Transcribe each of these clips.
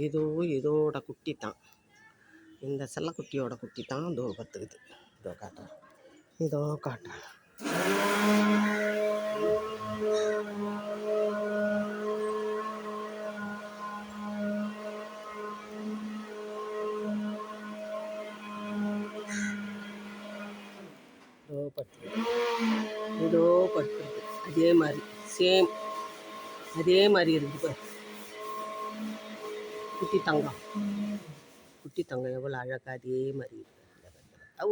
இதோட குட்டி தான், இந்த செல்லக்குட்டியோட குட்டி தான் இதோ பத்துக்குது. இதோ காட்டுறேன், இதோ காட்டுறேன். இதோ படுத்துருக்கு, அதே மாதிரி சேம், அதே மாதிரி இருக்குது பாரு. குட்டி தங்கம், குட்டி தங்கம் எவ்வளோ அழகாக அதே மாதிரி இருக்குது.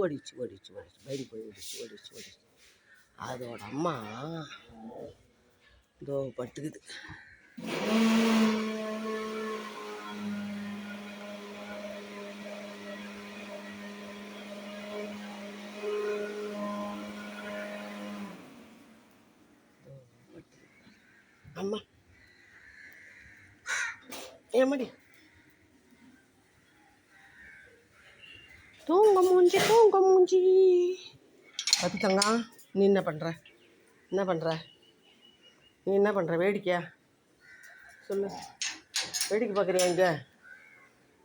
ஓடிச்சு பயந்து போய் ஓடிச்சு. அதோட அம்மா இதோ படுத்துக்குது. அம்மா ஏமாடி தூங்க மூஞ்சி. பத்து தங்கா, நீ என்ன பண்ணுற? நீ என்ன பண்ணுற? வேடிக்கையா சொல்லு, வேடிக்கை பார்க்குறியா? இங்கே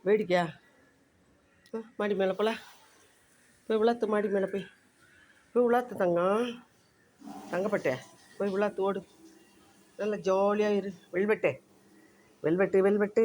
வேடிக்கையா? மாடி மேலே போய் விளாத்து, மாடி மேலே போய் விளாத்து தங்கம், தங்கப்பட்டே போய் விளாத்து, ஓடு, நல்லா ஜாலியாக இரு. வெல்வெட்டு